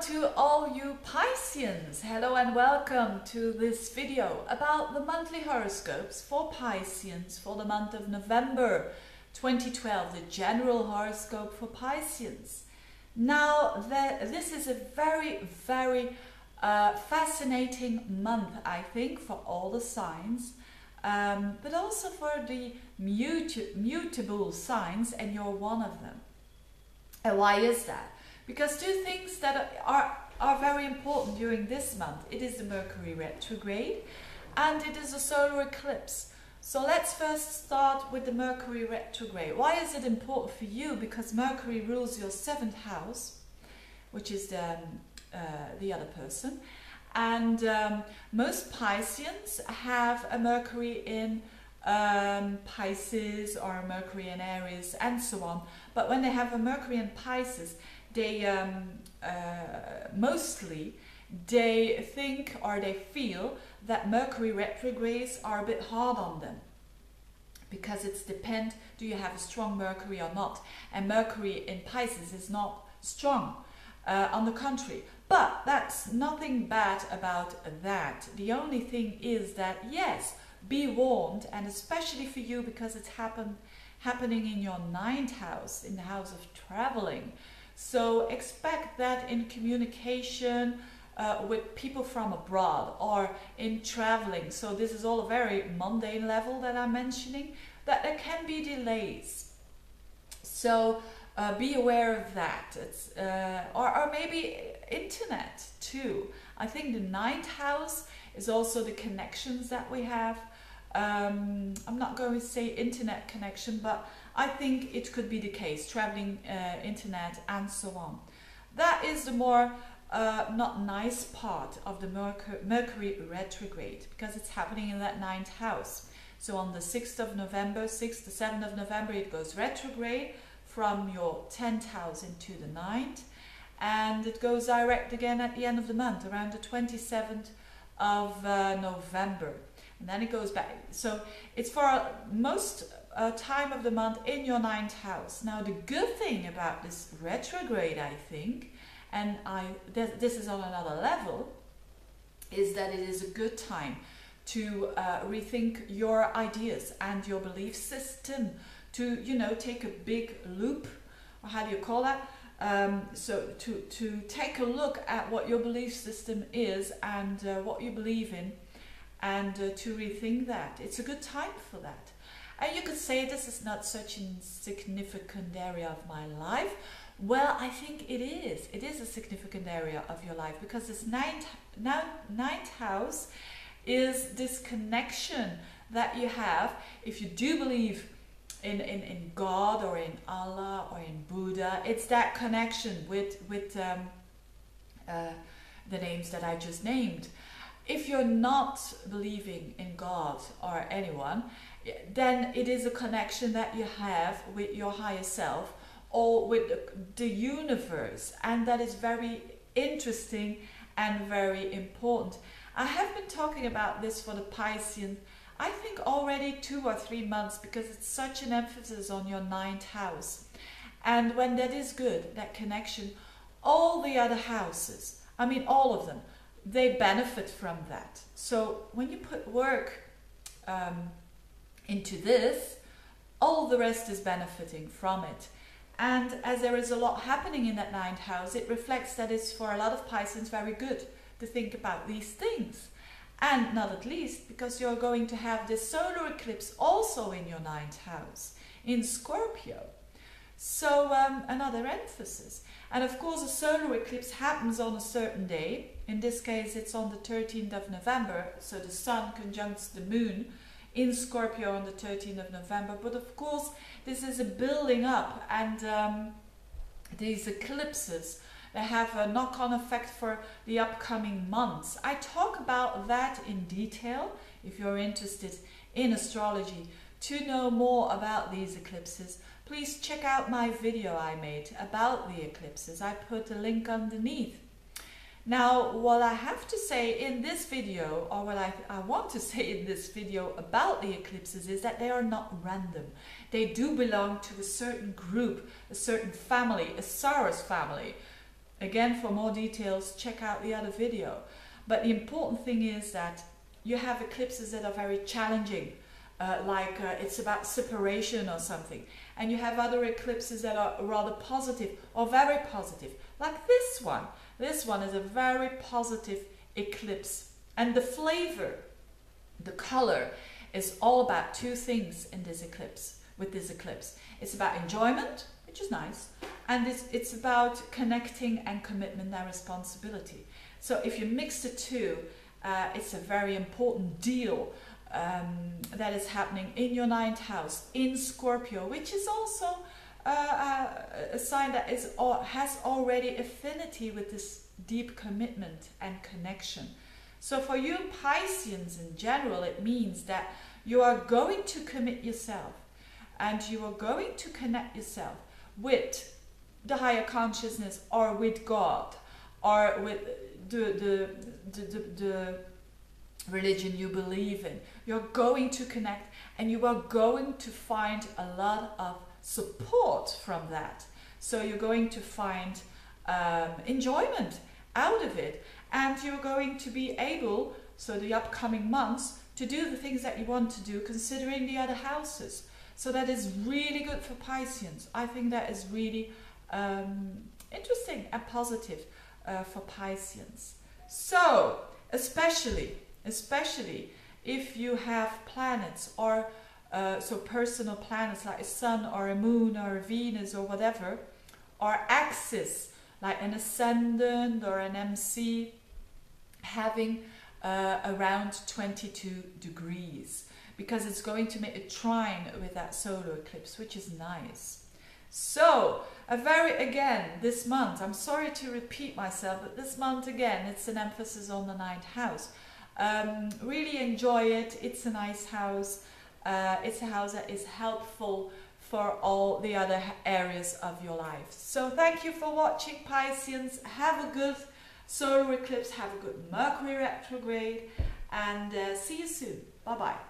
to all you Pisceans. Hello and welcome to this video about the monthly horoscopes for Pisceans for the month of November 2012, the general horoscope for Pisceans. Now, this is a very fascinating month, I think, for all the signs, but also for the mutable signs, and you're one of them. And why is that? Because two things that are very important during this month. It is the Mercury retrograde and it is a solar eclipse. So let's first start with the Mercury retrograde. Why is it important for you? Because Mercury rules your 7th house, which is the other person. And most Pisceans have a Mercury in Pisces or a Mercury in Aries and so on. But when they have a Mercury in Pisces, they mostly think or they feel that Mercury retrogrades are a bit hard on them, because it's depend, do you have a strong Mercury or not? And Mercury in Pisces is not strong, on the contrary. But that's nothing bad about that. The only thing is that, yes, be warned, and especially for you because it's happening in your 9th house, in the house of traveling. So expect that in communication with people from abroad or in traveling. So this is all a very mundane level that I'm mentioning, that there can be delays. So be aware of that. It's, or maybe internet too. I think the 9th house is also the connections that we have. I'm not going to say internet connection, but I think it could be the case, traveling, internet and so on. That is the more not nice part of the Mercury retrograde, because it's happening in that 9th house. So on the 6th of November, 6th to 7th of November, it goes retrograde from your 10th house into the 9th, and it goes direct again at the end of the month, around the 27th of November. And then it goes back. So it's for most time of the month in your 9th house. Now the good thing about this retrograde, I think, and this is on another level, is that it is a good time to rethink your ideas and your belief system, to, you know, take a big loop, or how do you call that? So to take a look at what your belief system is and what you believe in, and to rethink that. It's a good time for that. And you could say this is not such a significant area of my life. Well, I think it is. It is a significant area of your life, because this 9th house is this connection that you have. If you do believe in God or in Allah or in Buddha, it's that connection with the names that I just named. If you're not believing in God or anyone, then it is a connection that you have with your higher self or with the universe, and that is very interesting and very important. I have been talking about this for the Piscean, I think already 2 or 3 months, because it's such an emphasis on your 9th house. And when that is good, that connection, all the other houses, I mean all of them, they benefit from that. So when you put work into this, all the rest is benefiting from it. And as there is a lot happening in that 9th house, it reflects that it's for a lot of Pisceans very good to think about these things. And not at least because you're going to have this solar eclipse also in your 9th house, in Scorpio. So another emphasis. And of course a solar eclipse happens on a certain day. In this case it's on the 13th of November, so the Sun conjuncts the Moon in Scorpio on the 13th of November. But of course this is a building up, and these eclipses, they have a knock-on effect for the upcoming months. I talk about that in detail if you're interested in astrology. To know more about these eclipses, please check out my video I made about the eclipses. I put a link underneath. Now, what I have to say in this video, or what I want to say in this video about the eclipses, is that they are not random. They do belong to a certain group, a certain family, a Saros family. Again, for more details, check out the other video. But the important thing is that you have eclipses that are very challenging, it's about separation or something. And you have other eclipses that are rather positive or very positive, like this one. This one is a very positive eclipse. And the flavor, the color, is all about two things in this eclipse, with this eclipse. It's about enjoyment, which is nice, and it's about connecting and commitment and responsibility. So if you mix the two, it's a very important deal that is happening in your 9th house, in Scorpio, which is also a sign that has already affinity with this deep commitment and connection. So for you Pisceans in general, it means that you are going to commit yourself and you are going to connect yourself with the higher consciousness or with God or with the religion you believe in. You're going to connect and you are going to find a lot of support from that. So you're going to find enjoyment out of it, and you're going to be able, so the upcoming months, to do the things that you want to do considering the other houses. So that is really good for Pisceans. I think that is really interesting and positive for Pisceans. So especially if you have planets or so personal planets like a sun or a moon or a Venus or whatever, or axis like an ascendant or an MC having around 22 degrees, because it's going to make a trine with that solar eclipse, which is nice. So again, this month, I'm sorry to repeat myself, but this month again, it's an emphasis on the 9th house. Really enjoy it. It's a nice house. It's a house that is helpful for all the other areas of your life. So thank you for watching, Pisceans. Have a good solar eclipse, have a good Mercury retrograde, and see you soon. Bye bye.